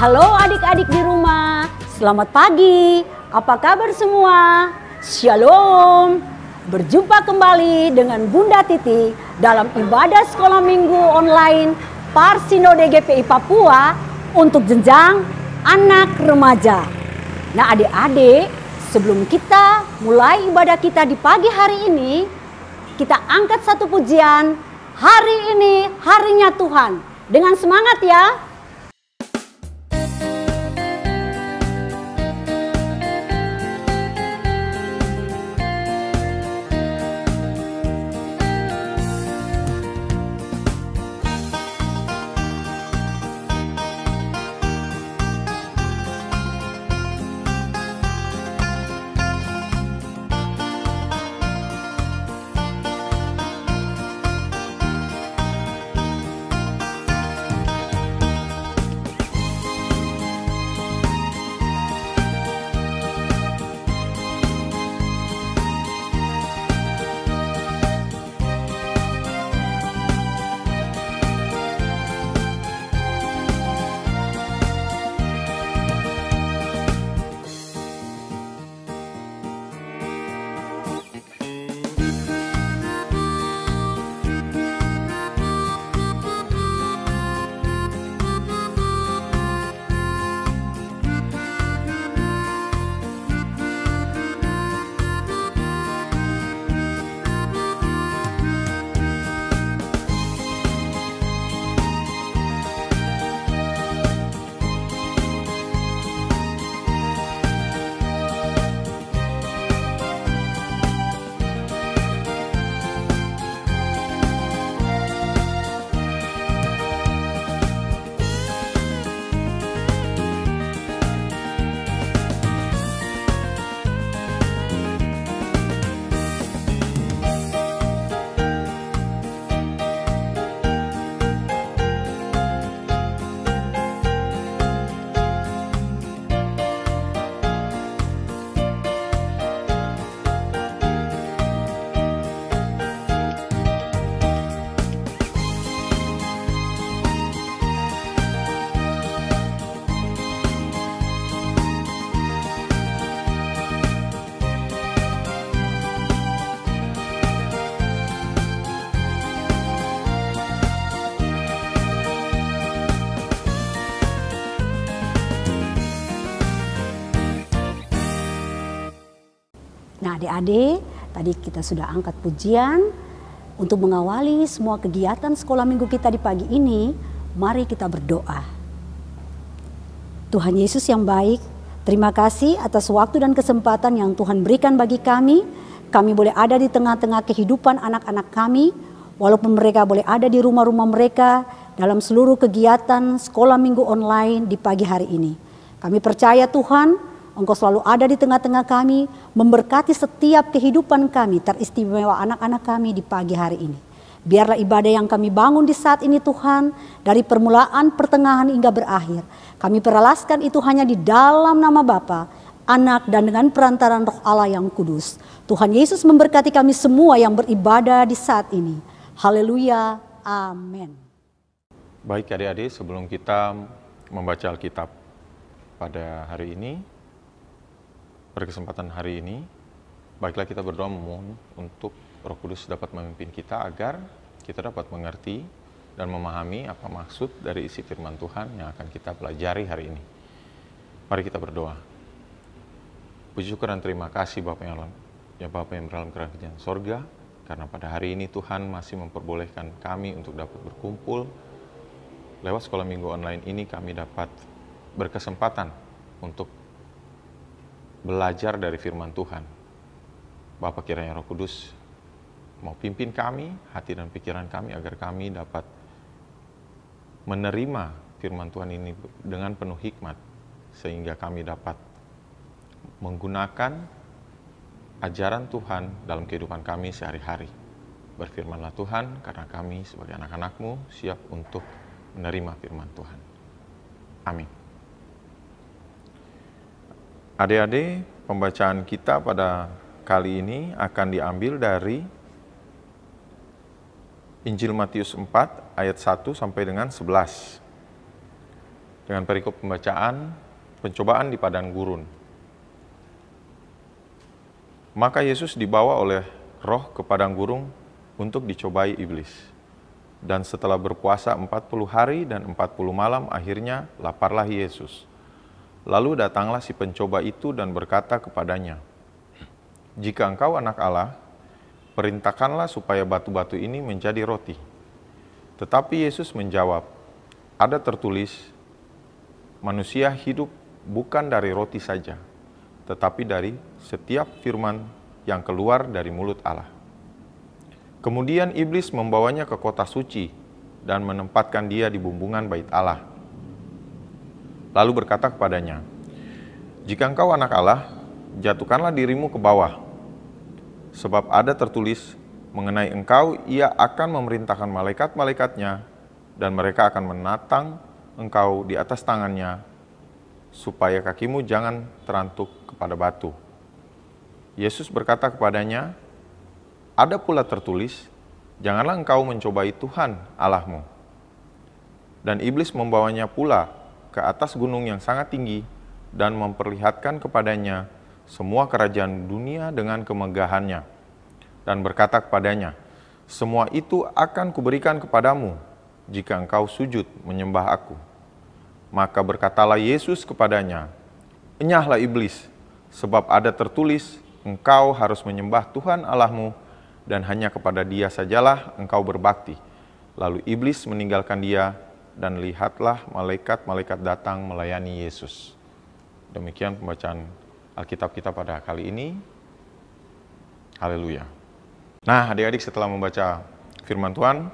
Halo adik-adik di rumah, selamat pagi. Apa kabar semua? Shalom. Berjumpa kembali dengan Bunda Titi dalam ibadah sekolah minggu online Parsinode GPI Papua untuk jenjang anak remaja. Nah adik-adik, sebelum kita mulai ibadah kita di pagi hari ini, kita angkat satu pujian. Hari ini harinya Tuhan. Dengan semangat ya. Nah adik-adik, tadi kita sudah angkat pujian untuk mengawali semua kegiatan sekolah minggu kita di pagi ini. Mari kita berdoa. Tuhan Yesus yang baik, terima kasih atas waktu dan kesempatan yang Tuhan berikan bagi kami. Kami boleh ada di tengah-tengah kehidupan anak-anak kami, walaupun mereka boleh ada di rumah-rumah mereka dalam seluruh kegiatan sekolah minggu online di pagi hari ini. Kami percaya Tuhan, Engkau selalu ada di tengah-tengah kami, memberkati setiap kehidupan kami, teristimewa anak-anak kami di pagi hari ini. Biarlah ibadah yang kami bangun di saat ini Tuhan, dari permulaan, pertengahan hingga berakhir. Kami peralaskan itu hanya di dalam nama Bapa, Anak, dan dengan perantaran Roh Allah yang kudus. Tuhan Yesus memberkati kami semua yang beribadah di saat ini. Haleluya, amin. Baik adik-adik, sebelum kita membaca Alkitab pada hari ini, berkesempatan hari ini, baiklah kita berdoa memohon untuk Roh Kudus dapat memimpin kita agar kita dapat mengerti dan memahami apa maksud dari isi firman Tuhan yang akan kita pelajari hari ini. Mari kita berdoa. Puji syukur dan terima kasih Bapa yang berdalam kerajaan sorga, karena pada hari ini Tuhan masih memperbolehkan kami untuk dapat berkumpul. Lewat sekolah minggu online ini kami dapat berkesempatan untuk belajar dari firman Tuhan. Bapa, kiranya Roh Kudus mau pimpin kami, hati dan pikiran kami, agar kami dapat menerima firman Tuhan ini dengan penuh hikmat, sehingga kami dapat menggunakan ajaran Tuhan dalam kehidupan kami sehari-hari. Berfirmanlah Tuhan, karena kami sebagai anak-anak-Mu siap untuk menerima firman Tuhan. Amin. Adik-adik, pembacaan kita pada kali ini akan diambil dari Injil Matius 4 ayat 1 sampai dengan 11. dengan perikop pembacaan pencobaan di padang gurun. Maka Yesus dibawa oleh Roh ke padang gurun untuk dicobai iblis. Dan setelah berpuasa 40 hari dan 40 malam, akhirnya laparlah Yesus. Lalu datanglah si pencoba itu dan berkata kepadanya, "Jika engkau anak Allah, perintahkanlah supaya batu-batu ini menjadi roti." Tetapi Yesus menjawab, "Ada tertulis, manusia hidup bukan dari roti saja, tetapi dari setiap firman yang keluar dari mulut Allah." Kemudian iblis membawanya ke kota suci dan menempatkan dia di bumbungan bait Allah. Lalu berkata kepadanya, "Jika engkau anak Allah, jatuhkanlah dirimu ke bawah. Sebab ada tertulis, mengenai engkau ia akan memerintahkan malaikat-malaikatnya, dan mereka akan menatang engkau di atas tangannya, supaya kakimu jangan terantuk kepada batu." Yesus berkata kepadanya, "Ada pula tertulis, janganlah engkau mencobai Tuhan Allahmu." Dan iblis membawanya pula ke atas gunung yang sangat tinggi dan memperlihatkan kepadanya semua kerajaan dunia dengan kemegahannya. Dan berkata kepadanya, "Semua itu akan kuberikan kepadamu jika engkau sujud menyembah aku." Maka berkatalah Yesus kepadanya, "Enyahlah iblis, sebab ada tertulis, engkau harus menyembah Tuhan Allahmu, dan hanya kepada Dia sajalah engkau berbakti." Lalu iblis meninggalkan dia, dan lihatlah malaikat-malaikat datang melayani Yesus. Demikian pembacaan Alkitab kita pada kali ini. Haleluya. Nah, adik-adik, setelah membaca firman Tuhan,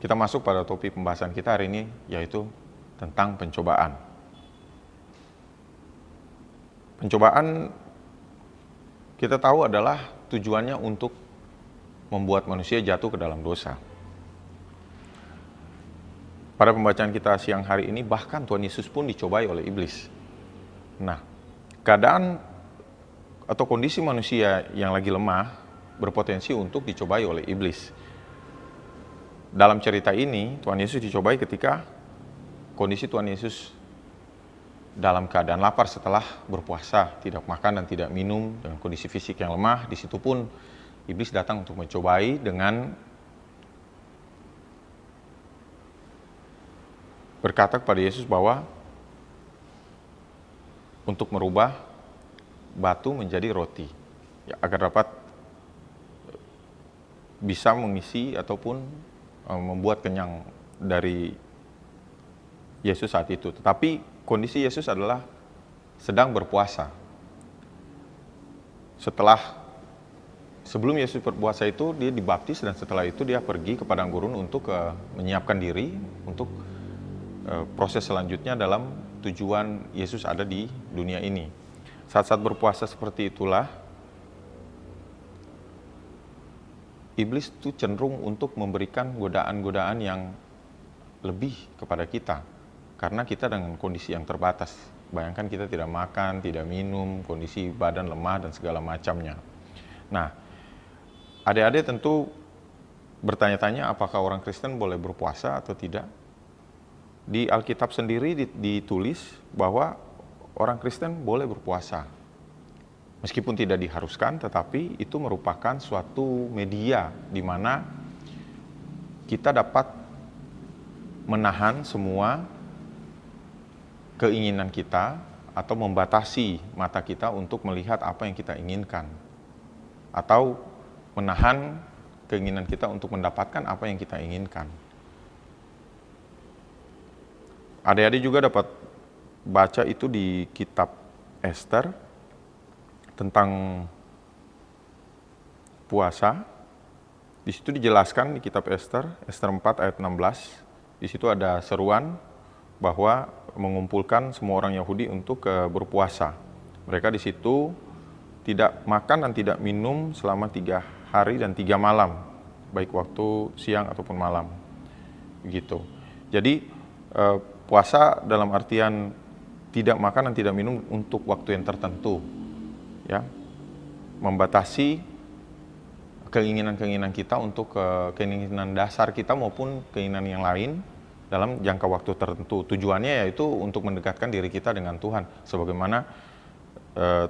kita masuk pada topik pembahasan kita hari ini, yaitu tentang pencobaan. Pencobaan kita tahu adalah tujuannya untuk membuat manusia jatuh ke dalam dosa. Pada pembacaan kita siang hari ini, bahkan Tuhan Yesus pun dicobai oleh iblis. Nah, keadaan atau kondisi manusia yang lagi lemah berpotensi untuk dicobai oleh iblis. Dalam cerita ini, Tuhan Yesus dicobai ketika kondisi Tuhan Yesus dalam keadaan lapar setelah berpuasa, tidak makan dan tidak minum, dengan kondisi fisik yang lemah. Di situ pun iblis datang untuk mencobai dengan berkata kepada Yesus bahwa untuk merubah batu menjadi roti, ya, agar dapat bisa mengisi ataupun membuat kenyang dari Yesus saat itu. Tetapi kondisi Yesus adalah sedang berpuasa. Sebelum Yesus berpuasa itu, dia dibaptis, dan setelah itu dia pergi ke padang gurun untuk menyiapkan diri untuk proses selanjutnya dalam tujuan Yesus ada di dunia ini. Saat-saat berpuasa seperti itulah, iblis itu cenderung untuk memberikan godaan-godaan yang lebih kepada kita, karena kita dengan kondisi yang terbatas. Bayangkan kita tidak makan, tidak minum, kondisi badan lemah dan segala macamnya. Nah, adik-adik tentu bertanya-tanya apakah orang Kristen boleh berpuasa atau tidak. Di Alkitab sendiri ditulis bahwa orang Kristen boleh berpuasa. Meskipun tidak diharuskan, tetapi itu merupakan suatu media di mana kita dapat menahan semua keinginan kita atau membatasi mata kita untuk melihat apa yang kita inginkan, atau menahan keinginan kita untuk mendapatkan apa yang kita inginkan. Adik-adik juga dapat baca itu di kitab Ester tentang puasa. Di situ dijelaskan di kitab Ester 4 ayat 16. Di situ ada seruan bahwa mengumpulkan semua orang Yahudi untuk berpuasa. Mereka di situ tidak makan dan tidak minum selama 3 hari dan 3 malam, baik waktu siang ataupun malam. Begitu. Jadi puasa dalam artian tidak makan dan tidak minum untuk waktu yang tertentu, ya, membatasi keinginan-keinginan kita untuk keinginan dasar kita maupun keinginan yang lain, dalam jangka waktu tertentu. Tujuannya yaitu untuk mendekatkan diri kita dengan Tuhan. Sebagaimana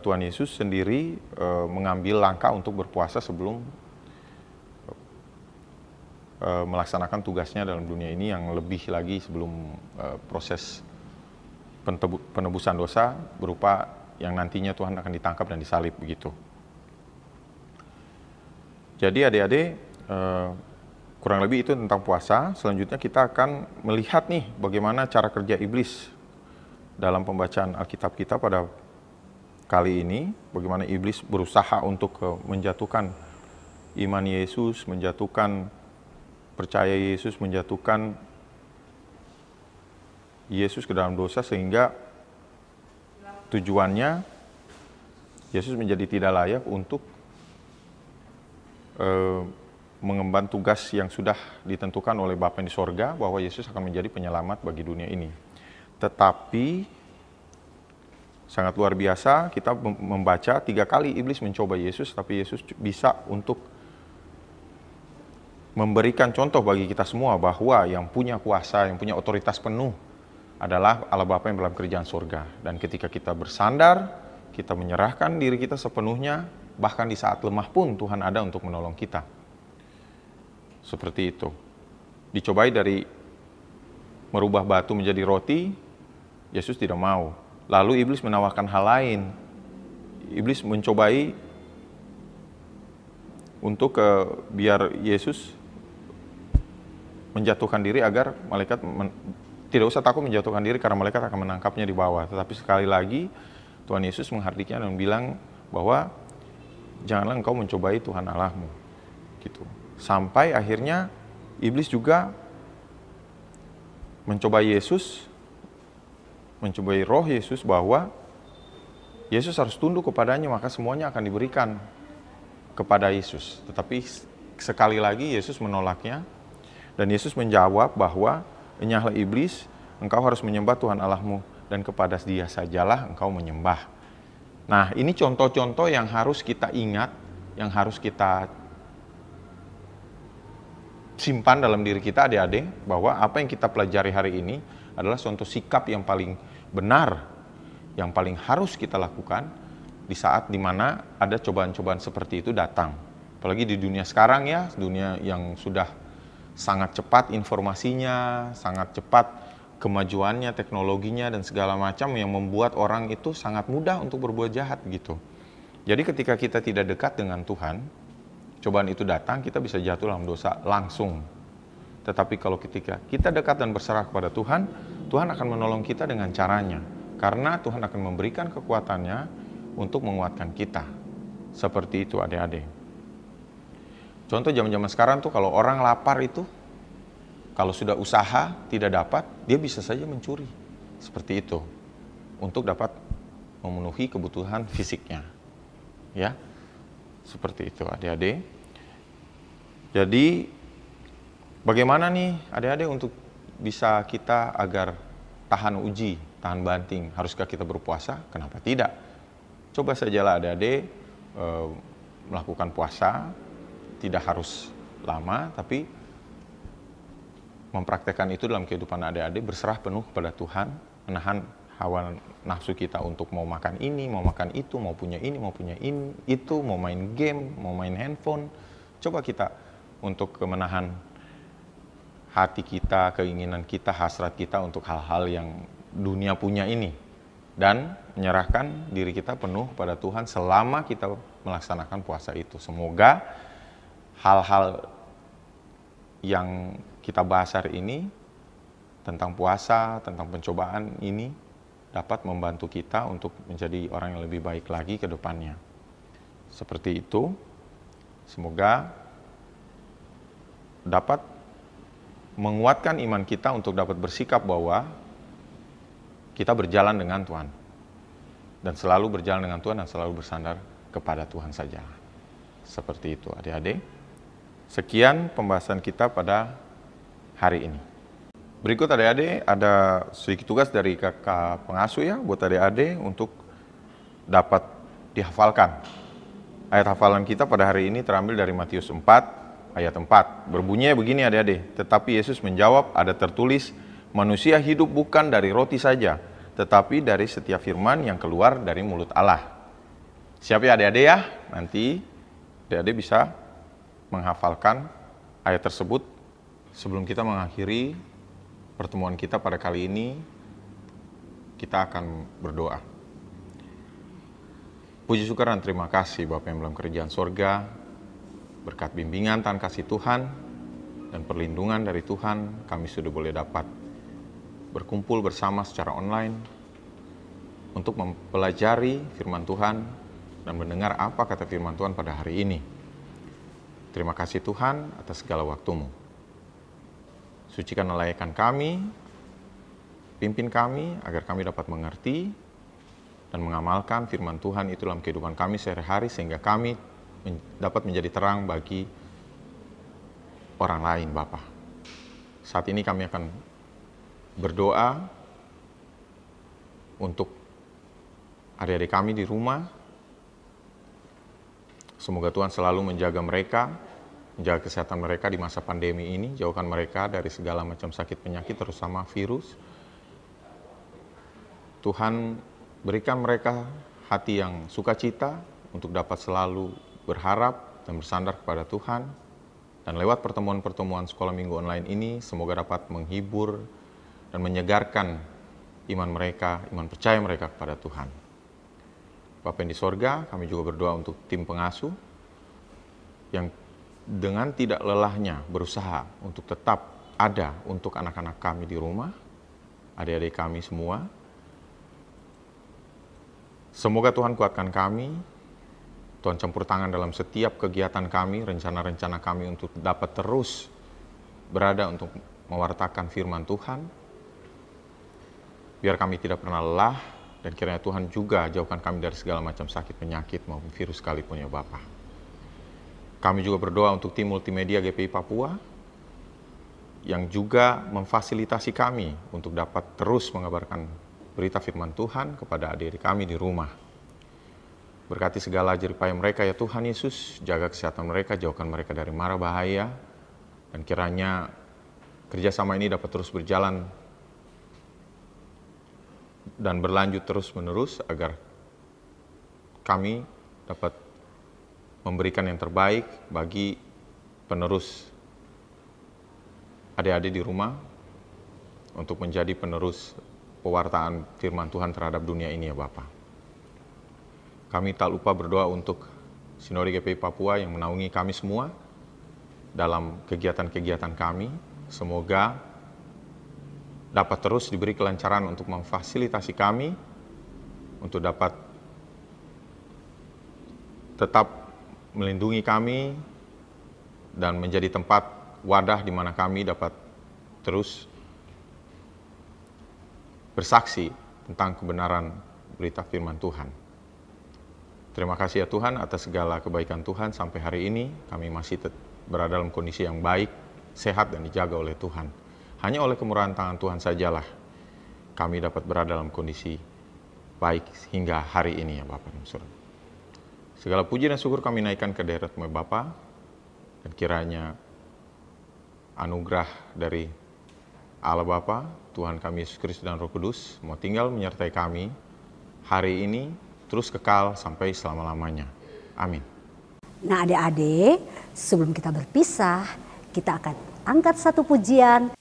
Tuhan Yesus sendiri mengambil langkah untuk berpuasa sebelum melaksanakan tugasnya dalam dunia ini, yang lebih lagi sebelum proses penebusan dosa berupa yang nantinya Tuhan akan ditangkap dan disalib begitu. Jadi adik-adik, kurang lebih itu tentang puasa. Selanjutnya kita akan melihat nih bagaimana cara kerja iblis dalam pembacaan Alkitab kita pada kali ini. Bagaimana iblis berusaha untuk menjatuhkan iman Yesus, menjatuhkan percaya Yesus, menjatuhkan Yesus ke dalam dosa, sehingga tujuannya Yesus menjadi tidak layak untuk mengemban tugas yang sudah ditentukan oleh Bapa di sorga, bahwa Yesus akan menjadi penyelamat bagi dunia ini. Tetapi sangat luar biasa, kita membaca 3 kali iblis mencoba Yesus, tapi Yesus bisa untuk memberikan contoh bagi kita semua bahwa yang punya kuasa, yang punya otoritas penuh adalah Allah Bapa yang dalam kerajaan sorga. Dan ketika kita bersandar, kita menyerahkan diri kita sepenuhnya, bahkan di saat lemah pun Tuhan ada untuk menolong kita. Seperti itu. Dicobai dari merubah batu menjadi roti, Yesus tidak mau. Lalu iblis menawarkan hal lain. Iblis mencobai untuk biar Yesus menjatuhkan diri agar malaikat tidak usah takut menjatuhkan diri karena malaikat akan menangkapnya di bawah. Tetapi sekali lagi Tuhan Yesus menghardiknya dan bilang bahwa janganlah engkau mencobai Tuhan Allahmu. Gitu. Sampai akhirnya iblis juga mencobai Yesus, mencobai roh Yesus, bahwa Yesus harus tunduk kepadanya, maka semuanya akan diberikan kepada Yesus. Tetapi sekali lagi Yesus menolaknya, dan Yesus menjawab bahwa enyahlah iblis, engkau harus menyembah Tuhan Allahmu, dan kepada Dia sajalah engkau menyembah. Nah, ini contoh-contoh yang harus kita ingat, yang harus kita simpan dalam diri kita adik-adik, bahwa apa yang kita pelajari hari ini adalah suatu sikap yang paling benar, yang paling harus kita lakukan di saat dimana ada cobaan-cobaan seperti itu datang. Apalagi di dunia sekarang ya, dunia yang sudah sangat cepat informasinya, sangat cepat kemajuannya, teknologinya, dan segala macam yang membuat orang itu sangat mudah untuk berbuat jahat gitu. Jadi ketika kita tidak dekat dengan Tuhan, cobaan itu datang, kita bisa jatuh dalam dosa langsung. Tetapi kalau ketika kita dekat dan berserah kepada Tuhan, Tuhan akan menolong kita dengan caranya. Karena Tuhan akan memberikan kekuatannya untuk menguatkan kita. Seperti itu adik-adik. Contoh zaman-zaman sekarang tuh kalau orang lapar itu, kalau sudah usaha tidak dapat, dia bisa saja mencuri. Seperti itu. Untuk dapat memenuhi kebutuhan fisiknya. Ya. Seperti itu adik-adik. Jadi bagaimana nih adik-adik untuk bisa kita agar tahan uji, tahan banting? Haruskah kita berpuasa? Kenapa tidak? Coba sajalah adik-adik melakukan puasa, tidak harus lama, tapi mempraktekkan itu dalam kehidupan adik-adik, berserah penuh kepada Tuhan, menahan hawa nafsu kita untuk mau makan ini, mau makan itu, mau punya ini, mau punya itu, mau main game, mau main handphone. Coba kita untuk menahan hati kita, keinginan kita, hasrat kita untuk hal-hal yang dunia punya ini. Dan menyerahkan diri kita penuh pada Tuhan selama kita melaksanakan puasa itu. Semoga hal-hal yang kita bahas hari ini tentang puasa, tentang pencobaan ini dapat membantu kita untuk menjadi orang yang lebih baik lagi ke depannya. Seperti itu, semoga dapat menguatkan iman kita untuk dapat bersikap bahwa kita berjalan dengan Tuhan. Dan selalu berjalan dengan Tuhan dan selalu bersandar kepada Tuhan saja. Seperti itu adik-adik. Sekian pembahasan kita pada hari ini. Berikut adik-adik ada sedikit tugas dari kakak pengasuh ya buat adik-adik untuk dapat dihafalkan. Ayat hafalan kita pada hari ini terambil dari Matius 4 ayat 4. Berbunyi begini adik-adik. Tetapi Yesus menjawab, ada tertulis, manusia hidup bukan dari roti saja, tetapi dari setiap firman yang keluar dari mulut Allah. Siap ya adik-adik ya? Nanti adik-adik bisa menghafalkan ayat tersebut. Sebelum kita mengakhiri pertemuan kita pada kali ini, kita akan berdoa. Puji syukur dan terima kasih Bapa yang dalam kerajaan sorga, berkat bimbingan Tuhan kasih Tuhan dan perlindungan dari Tuhan, kami sudah boleh dapat berkumpul bersama secara online untuk mempelajari firman Tuhan dan mendengar apa kata firman Tuhan pada hari ini. Terima kasih Tuhan atas segala waktu-Mu. Sucikan dan layakkan kami, pimpin kami agar kami dapat mengerti dan mengamalkan firman Tuhan itu dalam kehidupan kami sehari-hari, sehingga kami dapat menjadi terang bagi orang lain, Bapa. Saat ini kami akan berdoa untuk adik-adik kami di rumah. Semoga Tuhan selalu menjaga mereka, menjaga kesehatan mereka di masa pandemi ini, jauhkan mereka dari segala macam sakit penyakit, terutama virus. Tuhan berikan mereka hati yang sukacita untuk dapat selalu berharap dan bersandar kepada Tuhan. Dan lewat pertemuan-pertemuan sekolah minggu online ini, semoga dapat menghibur dan menyegarkan iman mereka, iman percaya mereka kepada Tuhan. Bapa yang di sorga, kami juga berdoa untuk tim pengasuh yang dengan tidak lelahnya berusaha untuk tetap ada untuk anak-anak kami di rumah, adik-adik kami semua. Semoga Tuhan kuatkan kami, Tuhan campur tangan dalam setiap kegiatan kami, rencana-rencana kami untuk dapat terus berada untuk mewartakan firman Tuhan. Biar kami tidak pernah lelah, dan kiranya Tuhan juga jauhkan kami dari segala macam sakit penyakit maupun virus sekalipun ya Bapa. Kami juga berdoa untuk tim multimedia GPI Papua yang juga memfasilitasi kami untuk dapat terus mengabarkan berita firman Tuhan kepada adik-adik kami di rumah. Berkati segala jeripaya mereka ya Tuhan Yesus, jaga kesehatan mereka, jauhkan mereka dari mara bahaya, dan kiranya kerjasama ini dapat terus berjalan dan berlanjut terus-menerus agar kami dapat memberikan yang terbaik bagi penerus adik-adik di rumah untuk menjadi penerus pewartaan firman Tuhan terhadap dunia ini ya Bapa. Kami tak lupa berdoa untuk Sinode GPI Papua yang menaungi kami semua dalam kegiatan-kegiatan kami. Semoga dapat terus diberi kelancaran untuk memfasilitasi kami untuk dapat tetap melindungi kami dan menjadi tempat wadah di mana kami dapat terus bersaksi tentang kebenaran berita firman Tuhan. Terima kasih ya Tuhan atas segala kebaikan Tuhan sampai hari ini. Kami masih berada dalam kondisi yang baik, sehat dan dijaga oleh Tuhan. Hanya oleh kemurahan tangan Tuhan sajalah kami dapat berada dalam kondisi baik hingga hari ini ya Bapa dan Surga. Segala puji dan syukur kami naikkan ke hadirat-Mu Bapa, dan kiranya anugerah dari Allah Bapa, Tuhan kami Yesus Kristus dan Roh Kudus mau tinggal menyertai kami hari ini terus kekal sampai selama-lamanya. Amin. Nah adik-adik, sebelum kita berpisah, kita akan angkat satu pujian. Oh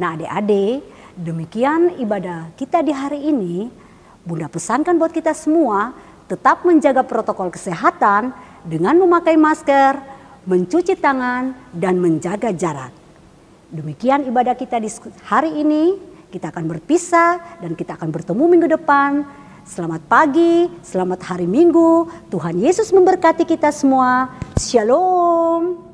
Nah adik-adik, demikian ibadah kita di hari ini. Bunda pesankan buat kita semua tetap menjaga protokol kesehatan dengan memakai masker, mencuci tangan, dan menjaga jarak. Demikian ibadah kita di hari ini. Kita akan berpisah dan kita akan bertemu minggu depan. Selamat pagi, selamat hari Minggu. Tuhan Yesus memberkati kita semua. Shalom.